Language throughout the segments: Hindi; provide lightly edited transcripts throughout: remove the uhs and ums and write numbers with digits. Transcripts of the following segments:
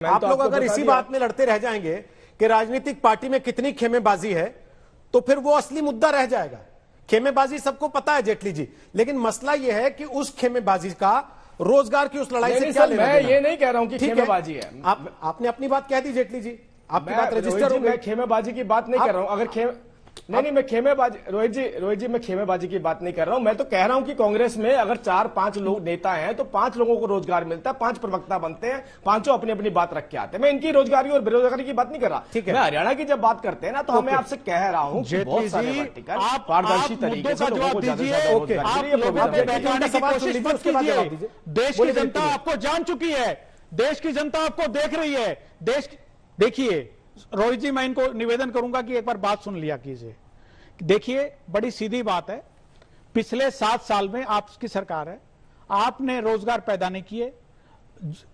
आप लोग अगर इसी बात में लड़ते रह जाएंगे कि राजनीतिक पार्टी में कितनी खेमेबाजी है, तो फिर वो असली मुद्दा रह जाएगा। खेमेबाजी सबको पता है जेटली जी, लेकिन मसला यह है कि उस खेमेबाजी का रोजगार की उस लड़ाई से क्या लेना देना। मैं ये नहीं कह रहा हूं कि खेमेबाजी है। आपने अपनी बात कह दी जेटली जी, आपकी बात रजिस्टर हो गई। मैं खेमेबाजी की बात नहीं कर रहा हूं। अगर नहीं, मैं खेमेबाजी, रोहित जी मैं खेमेबाजी की बात नहीं कर रहा हूं। मैं तो कह रहा हूं कि कांग्रेस में अगर 4-5 लोग नेता हैं तो 5 लोगों को रोजगार मिलता है, 5 प्रवक्ता बनते हैं, 5 अपनी अपनी बात रख के आते हैं। मैं इनकी रोजगारी और बेरोजगारी की बात नहीं कर रहा। मैं हरियाणा की जब बात करते हैं ना, तो मैं आपसे कह रहा हूं कि बहुत सारे वर्टिकल आप पारदर्शी तरीके से लोगों को देश की जनता आपको जान चुकी है, देश की जनता आपको देख रही है। देखिए रोहित जी, मैं इनको निवेदन करूंगा कि एक बार बात सुन लिया कीजिए। देखिए बड़ी सीधी बात है, पिछले 7 साल में आपकी सरकार है, आपने रोजगार पैदा नहीं किए।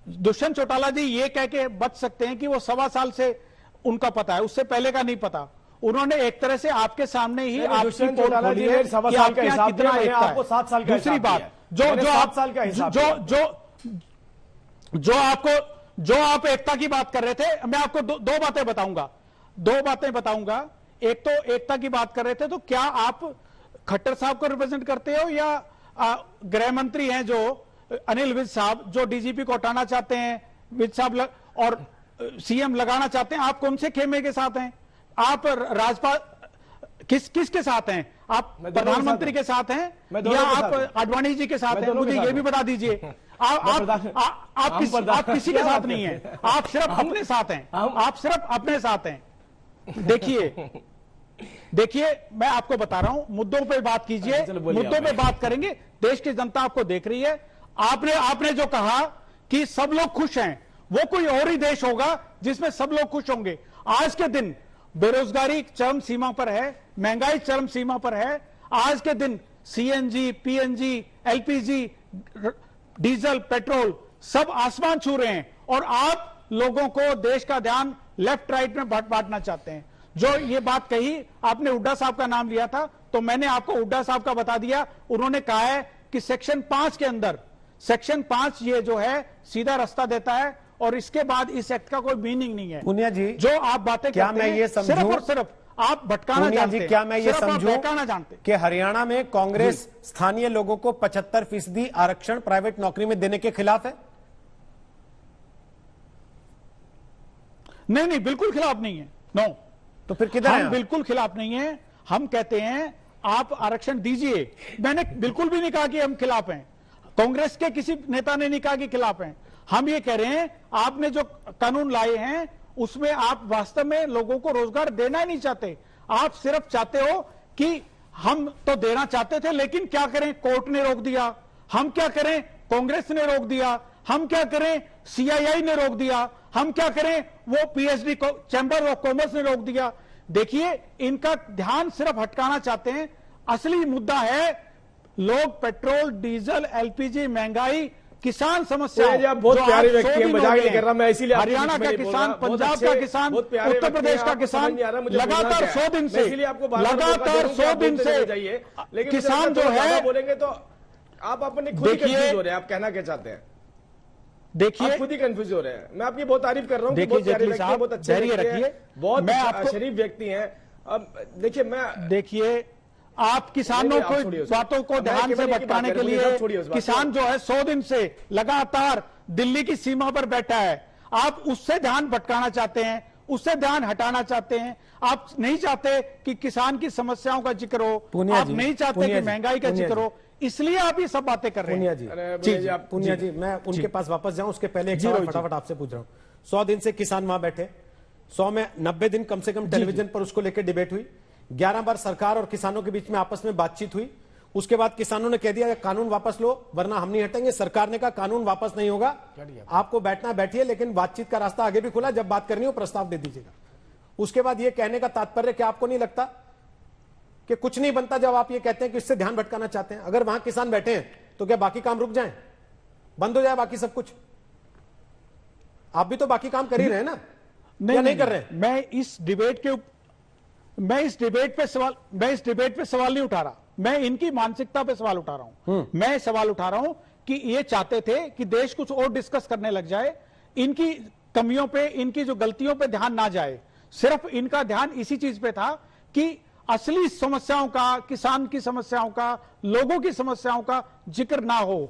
दुष्यंत चौटाला जी ये कह के बच सकते हैं कि वो 1.25 साल से उनका पता है, उससे पहले का नहीं पता। उन्होंने एक तरह से आपके सामने ही आपकी पोल खोली है कि आपके यहाँ कितना एकता है। 7 साल का दूसरी बात, जो आप एकता की बात कर रहे थे, मैं आपको दो बातें बताऊंगा। एक तो एकता की बात कर रहे थे, तो क्या आप खट्टर साहब को रिप्रेजेंट करते हो या गृह मंत्री हैं जो अनिल विज साहब, जो डीजीपी को हटाना चाहते हैं, विज साहब और सीएम लगाना चाहते हैं? आप कौन से खेमे के साथ हैं? आप राजपाल किसके साथ हैं? आप प्रधानमंत्री के साथ हैं या आप आडवाणी जी के साथ हैं? मुझे ये भी बता दीजिए। आप किसी के साथ नहीं है, आप सिर्फ अपने साथ हैं, आप सिर्फ अपने साथ हैं। देखिए मैं आपको बता रहा हूं, मुद्दों पे बात कीजिए, मुद्दों पे बात करेंगे। देश की जनता आपको देख रही है। आपने जो कहा कि सब लोग खुश हैं, वो कोई और ही देश होगा जिसमें सब लोग खुश होंगे। आज के दिन बेरोजगारी चरम सीमा पर है, महंगाई चरम सीमा पर है। आज के दिन CNG, PNG, LPG, diesel, petrol सब आसमान छू रहे हैं, और आप लोगों को देश का ध्यान लेफ्ट राइट में बांटना चाहते हैं। जो ये बात कही, आपने हुड्डा साहब का नाम लिया था, तो मैंने आपको हुड्डा साहब का बता दिया। उन्होंने कहा है कि सेक्शन 5 के अंदर, सेक्शन 5 ये जो है सीधा रास्ता देता है, और इसके बाद इस एक्ट का कोई मीनिंग नहीं है। पुनिया जी, जो आप बातें क्या करते मैं हैं, ये समझूं, सिर्फ और सिर्फ आप भटकाना जानते हैं। क्या मैं ये समझूं जानते कि हरियाणा में कांग्रेस स्थानीय लोगों को 75% आरक्षण प्राइवेट नौकरी में देने के खिलाफ है? नहीं, बिल्कुल खिलाफ नहीं है। नो, तो फिर किधर हम बिल्कुल खिलाफ नहीं है। हम कहते हैं आप आरक्षण दीजिए। मैंने बिल्कुल भी नहीं कहा कि हम खिलाफ हैं, कांग्रेस के किसी नेता ने नहीं कहा कि खिलाफ हैं। हम ये कह रहे हैं, आपने जो कानून लाए हैं उसमें आप वास्तव में लोगों को रोजगार देना ही नहीं चाहते। आप सिर्फ चाहते हो कि हम तो देना चाहते थे, लेकिन क्या करें, कोर्ट ने रोक दिया। हम क्या करें, कांग्रेस ने रोक दिया। हम क्या करें, सीआईआई ने रोक दिया। हम क्या करें, वो पीएचडी चैंबर ऑफ कॉमर्स ने रोक दिया। देखिए, इनका ध्यान सिर्फ हटकाना चाहते हैं। असली मुद्दा है लोग पेट्रोल, डीजल, एलपीजी, महंगाई, किसान समस्या। बहुत प्यारे व्यक्ति हैं, मजाक नहीं कर रहा मैं, इसीलिए हरियाणा का किसान, पंजाब का किसान, उत्तर प्रदेश का किसान लगातार 100 दिन से किसान जो है, बोलेंगे तो आप अपने खुद ही कंफ्यूज हो रहे हैं। आप कहना क्या चाहते हैं? देखिए, खुद ही कंफ्यूज हो रहे हैं। मैं आपकी बहुत तारीफ कर रहा हूँ, देखिए जेटली साहब बहुत अच्छे रखिए, बहुत शरीफ व्यक्ति हैं। अब देखिए आप किसानों को बातों को ध्यान से भटकाने के लिए, किसान जो है 100 दिन से लगातार दिल्ली की सीमा पर बैठा है, आप उससे ध्यान भटकाना चाहते हैं, उससे ध्यान हटाना चाहते हैं। आप नहीं चाहते कि किसान की समस्याओं का जिक्र हो, आप नहीं चाहते कि महंगाई का जिक्र हो, इसलिए आप ये सब बातें कर रहे हैं। पुनिया जी, मैं उनके पास वापस जाऊं उसके पहले एक सवाल फटाफट आपसे पूछ रहा हूं। 100 दिन से किसान वहां बैठे, 100 में 90 दिन कम से कम टेलीविजन पर उसको लेकर डिबेट हुई, 11 बार सरकार और किसानों के बीच में आपस में बातचीत हुई। उसके बाद किसानों ने कह दिया कानून वापस लो वरना हम नहीं हटेंगे। सरकार ने कहा कानून वापस नहीं होगा, आपको बैठना बैठिए, लेकिन बातचीत का रास्ता आगे भी खुला, जब बात करनी हो प्रस्ताव दे दीजिएगा। उसके बाद यह कहने का तात्पर्य क्या आपको नहीं लगता कि कुछ नहीं बनता जब आप ये कहते हैं कि इससे ध्यान भटकाना चाहते हैं? अगर वहां किसान बैठे हैं तो क्या बाकी काम रुक जाएं, बंद हो जाए बाकी सब कुछ? आप भी तो बाकी काम कर ही रहे हैं ना, नहीं कर रहे? मैं इस डिबेट पे सवाल नहीं उठा रहा, मैं इनकी मानसिकता पे सवाल उठा रहा हूं। मैं सवाल उठा रहा हूं कि ये चाहते थे कि देश कुछ और डिस्कस करने लग जाए। इनकी कमियों पे, इनकी जो गलतियों पे ध्यान ना जाए। सिर्फ इनका ध्यान इसी चीज पे था कि असली समस्याओं का, किसान की समस्याओं का, लोगों की समस्याओं का जिक्र ना हो।